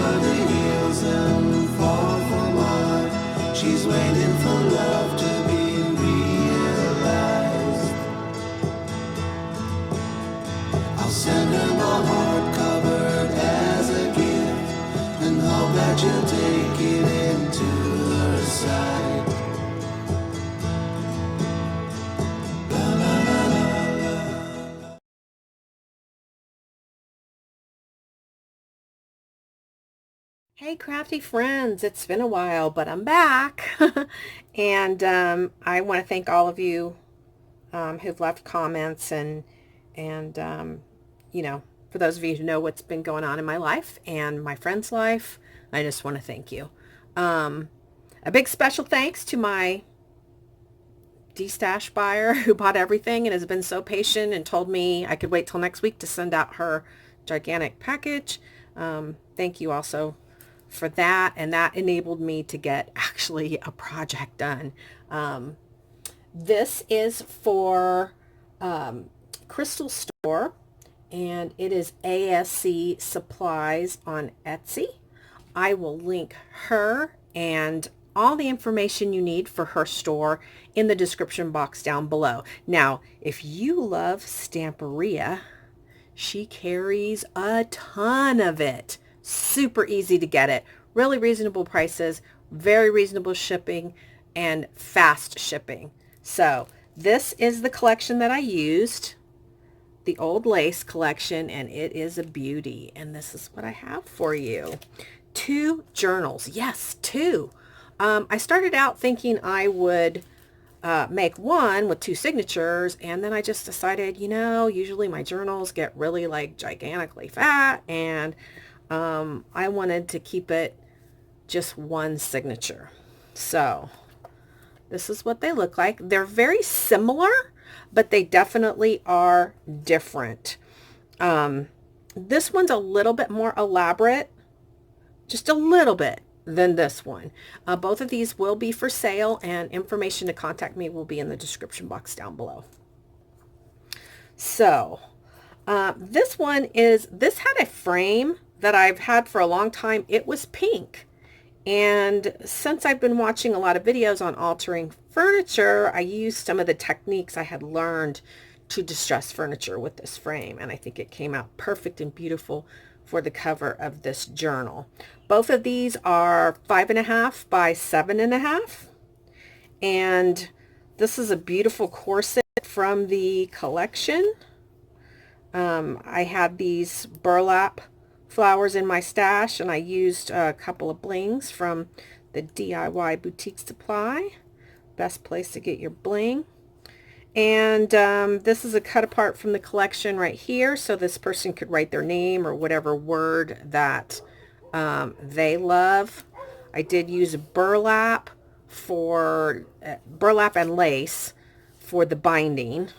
over the hills and far from hard. She's waiting for love to be realized. I'll send her my heart covered as a gift, and hope that you'll take it into her side. La, la, la, la, la. Hey, crafty friends, it's been a while, but I'm back. And I want to thank all of you who've left comments and you know, for those of you who know what's been going on in my life and my friend's life, I just want to thank you. Um, a big special thanks to my D-stash buyer who bought everything and has been so patient and told me I could wait till next week to send out her gigantic package. Thank you also for that, and that enabled me to get actually a project done. This is for Crystal Store, and it is ASC Supplies on Etsy. I will link her and all the information you need for her store in the description box down below. Now, if you love Stamperia, she carries a ton of it. Super easy to get it. Really reasonable prices, very reasonable shipping, and fast shipping. So this is the collection that I used, the old lace collection, and it is a beauty. And this is what I have for you. 2 journals. Yes, 2. I started out thinking I would make one with 2 signatures, and then I just decided, you know, usually my journals get really like gigantically fat, and I wanted to keep it just 1 signature. So this is what they look like. They're very similar, but they definitely are different. This one's a little bit more elaborate, just a little bit, than this one. Both of these will be for sale, and information to contact me will be in the description box down below. So this had a frame that I've had for a long time. It was pink. And since I've been watching a lot of videos on altering furniture, I used some of the techniques I had learned to distress furniture with this frame. And I think it came out perfect and beautiful for the cover of this journal. Both of these are 5.5 by 7.5. And this is a beautiful corset from the collection. I had these burlap flowers in my stash, and I used a couple of blings from the DIY boutique supply. Best place to get your bling. And this is a cut apart from the collection right here, so this person could write their name or whatever word that they love. I did use burlap and lace for the binding.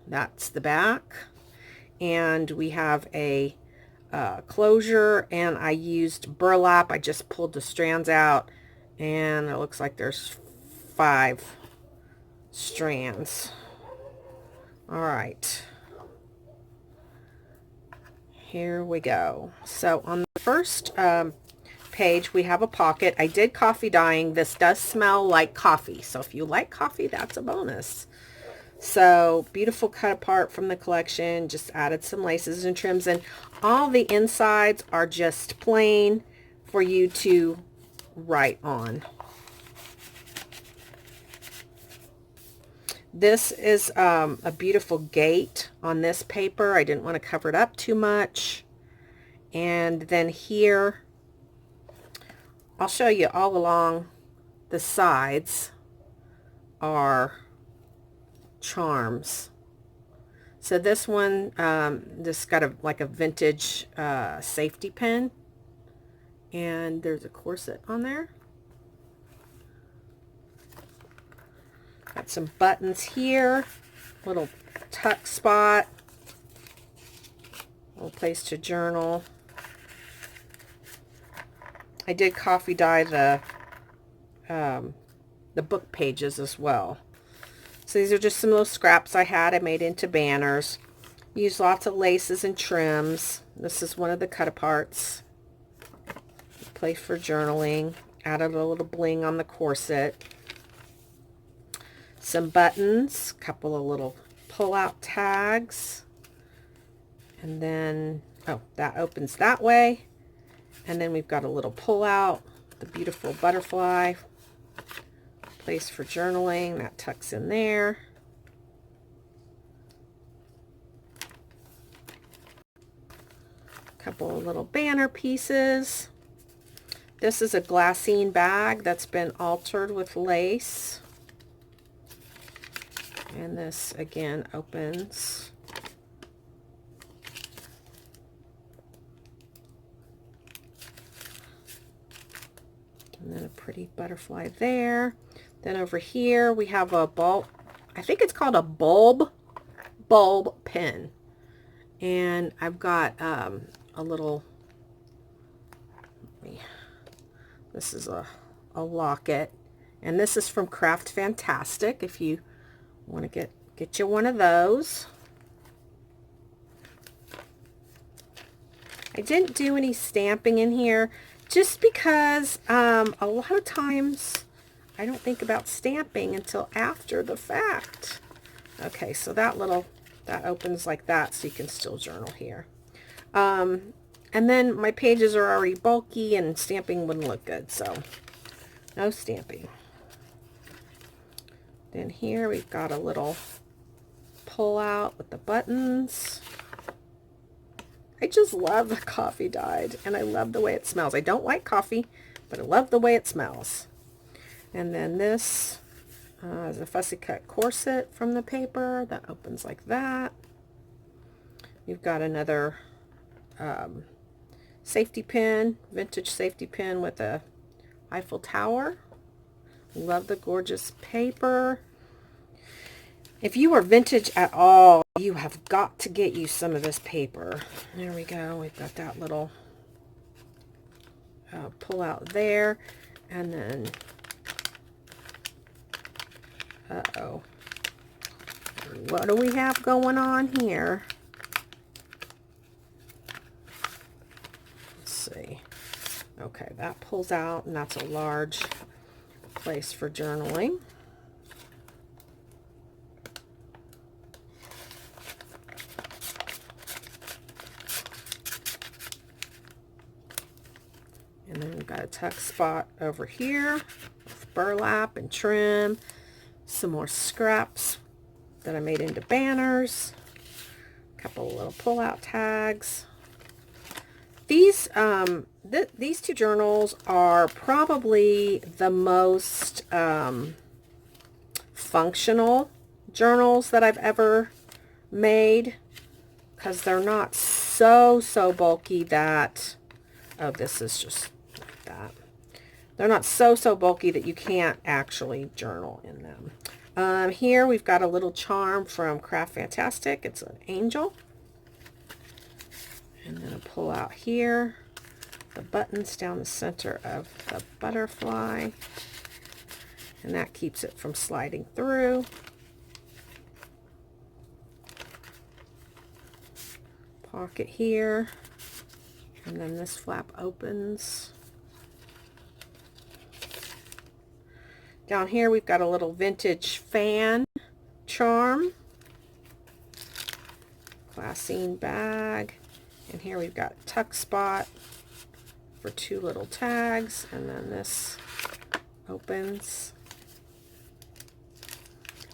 That's the back. And we have a closure, and I used burlap. I just pulled the strands out, and it looks like there's 5 strands. All right, here we go. So on the first page, we have a pocket. I did coffee dyeing. This does smell like coffee, so if you like coffee, that's a bonus. So beautiful cut apart from the collection. Just added some laces and trims, and all the insides are just plain for you to write on. This is a beautiful gate on this paper. I didn't want to cover it up too much. And then here, I'll show you all along the sides are charms. So this one, this got like a vintage safety pin, and there's a corset on there. Got some buttons here, little tuck spot, little place to journal. I did coffee dye the book pages as well. So these are just some little scraps I had. I made into banners. Used lots of laces and trims. This is one of the cut aparts. place for journaling. Added a little bling on the corset. Some buttons, a couple of little pull-out tags. And then, oh, that opens that way. And then we've got a little pull-out, the beautiful butterfly. Place for journaling, that tucks in there. Couple of little banner pieces. This is a glassine bag that's been altered with lace. And this again opens. And then a pretty butterfly there. Then over here we have a bulb. I think it's called a bulb pen. And I've got a little, this is a locket, and this is from Craft Fantastic if you want to get you one of those. I didn't do any stamping in here just because a lot of times I don't think about stamping until after the fact. Okay, so that opens like that, so you can still journal here. And then my pages are already bulky and stamping wouldn't look good, so no stamping. Then here we've got a little pull out with the buttons. I just love the coffee dyed, and I love the way it smells. I don't like coffee, but I love the way it smells. And then this is a fussy cut corset from the paper that opens like that. You've got another safety pin, vintage safety pin with a Eiffel Tower. Love the gorgeous paper. If you are vintage at all, you have got to get you some of this paper. There we go. We've got that little pull out there. And then, uh-oh. What do we have going on here? Let's see. Okay, that pulls out, and that's a large place for journaling. And then we've got a tuck spot over here with burlap and trim. Some more scraps that I made into banners. A couple of little pull-out tags. These these two journals are probably the most functional journals that I've ever made, because they're not so bulky that, oh, this is just like that. They're not so bulky that you can't actually journal in them. Here we've got a little charm from Craft Fantastic. It's an angel. And then a pull out here. The buttons down the center of the butterfly. And that keeps it from sliding through. Pocket here. And then this flap opens. Down here we've got a little vintage fan charm. Glassine bag. And here we've got a tuck spot for two little tags. And then this opens.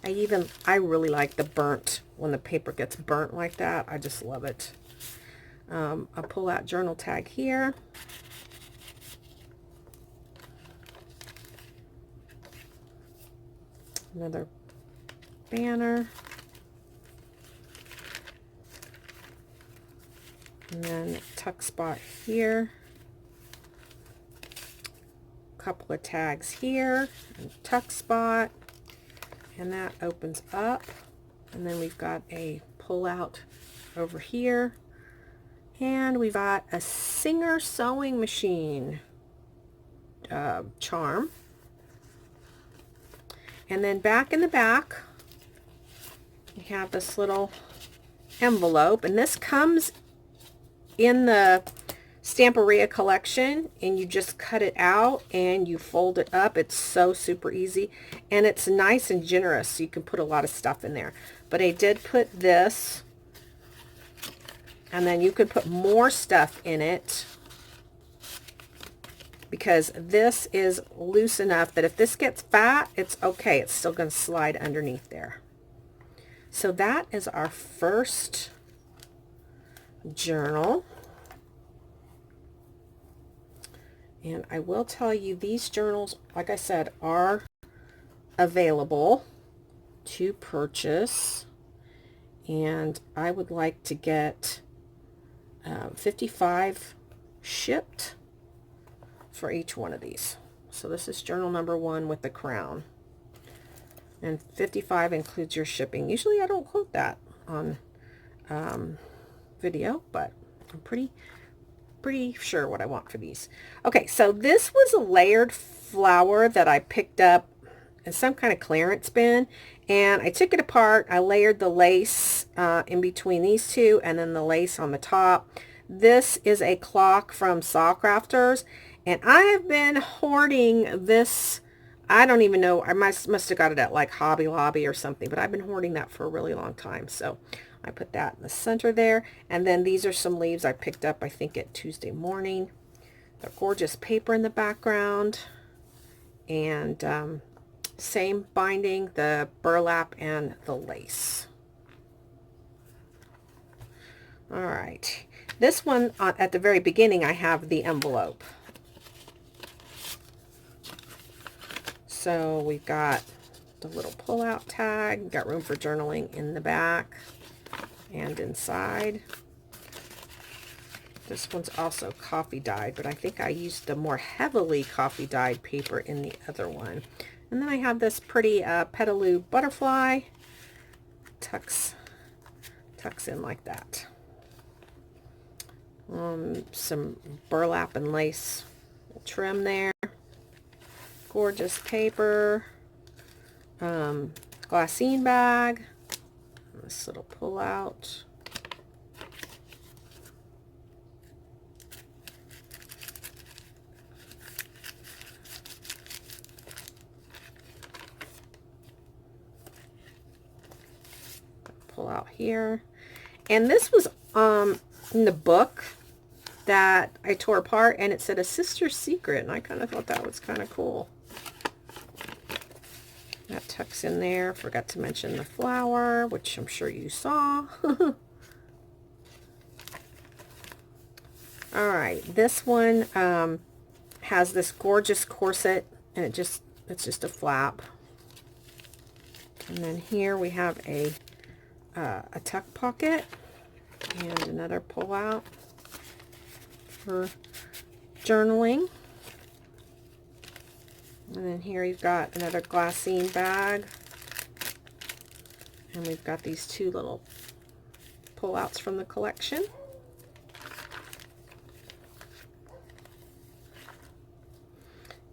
I really like the burnt, when the paper gets burnt like that. I just love it. A pull out journal tag here. Another banner. And then tuck spot here. A couple of tags here. And tuck spot. And that opens up. And then we've got a pull out over here. And we've got a Singer sewing machine charm. And then back in the back, we have this little envelope. And this comes in the Stamperia collection, and you just cut it out and you fold it up. It's so super easy, and it's nice and generous, so you can put a lot of stuff in there. But I did put this, and then you could put more stuff in it, because this is loose enough that if this gets fat, it's okay. It's still going to slide underneath there. So that is our first journal. And I will tell you, these journals, like I said, are available to purchase. And I would like to get 55 shipped for each one of these. So this is journal number 1 with the crown. And 55 includes your shipping. Usually I don't quote that on video, but I'm pretty sure what I want for these. Okay, so this was a layered flower that I picked up in some kind of clearance bin, and I took it apart. I layered the lace in between these two, and then the lace on the top. This is a clock from Saw Crafters, and I have been hoarding this. I don't even know, I must have got it at like Hobby Lobby or something, but I've been hoarding that for a really long time. So I put that in the center there. And then these are some leaves I picked up, I think, at Tuesday morning. The gorgeous paper in the background. And same binding, the burlap and the lace. All right. This one, at the very beginning, I have the envelope. So we've got the little pull-out tag. Got room for journaling in the back and inside. This one's also coffee dyed, but I think I used the more heavily coffee dyed paper in the other one. And then I have this pretty petaloo butterfly. Tucks in like that. Some burlap and lace trim there. Gorgeous paper. Glassine bag. This little pull out. Pull out here. And this was in the book that I tore apart, and it said a sister's secret, and I kind of thought that was kind of cool. That tucks in there. Forgot to mention the flower, which I'm sure you saw. All right, this one has this gorgeous corset, and it's just a flap. And then here we have a tuck pocket and another pull out for journaling. And then here you've got another glassine bag, and we've got these two little pull outs from the collection.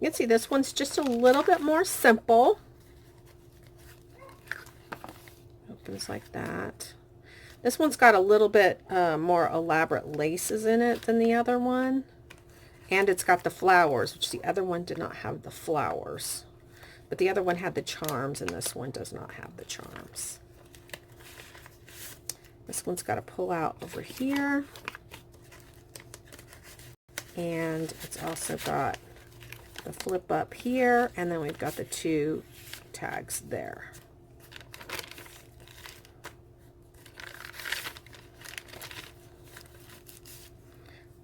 You can see this one's just a little bit more simple. Opens like that. This one's got a little bit more elaborate laces in it than the other one. And it's got the flowers, which the other one did not have the flowers. But the other one had the charms, and this one does not have the charms. This one's got a pull out over here. And it's also got the flip up here, and then we've got the two tags there.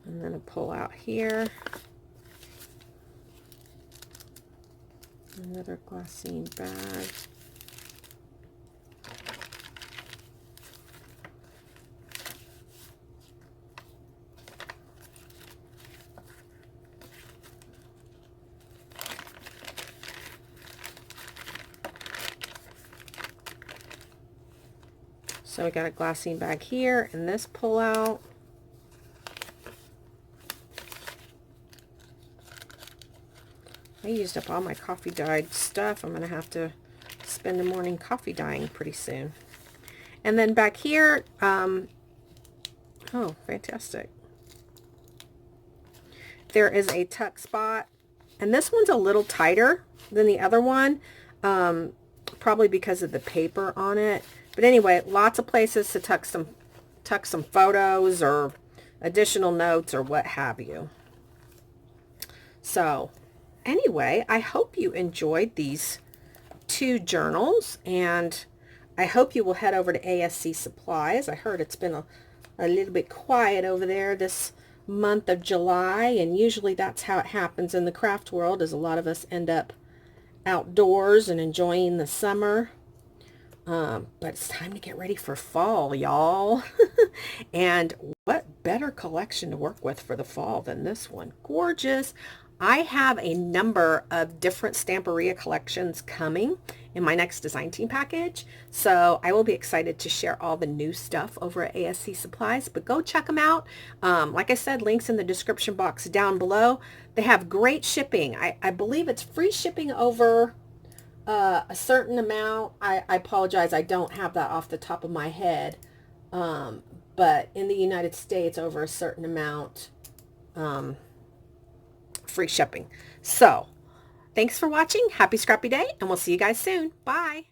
And then a pull out here. Another glassine bag. So we got a glassine bag here, and this pull out. I used up all my coffee dyed stuff. I'm going to have to spend the morning coffee dyeing pretty soon. And then back here, oh, fantastic. there is a tuck spot, and this one's a little tighter than the other one, probably because of the paper on it. But anyway, lots of places to tuck some photos or additional notes or what have you. So anyway, I hope you enjoyed these 2 journals, and I hope you will head over to ASC Supplies. I heard it's been a little bit quiet over there this month of July, and usually that's how it happens in the craft world, is a lot of us end up outdoors and enjoying the summer. But it's time to get ready for fall, y'all. And what better collection to work with for the fall than this one? Gorgeous. I have a number of different Stamperia collections coming in my next design team package. So I will be excited to share all the new stuff over at ASC Supplies, but go check them out. Like I said, links in the description box down below. They have great shipping. I believe it's free shipping over a certain amount. I apologize, I don't have that off the top of my head. But in the United States, over a certain amount, free shipping. So thanks for watching. Happy scrappy day, and we'll see you guys soon. Bye.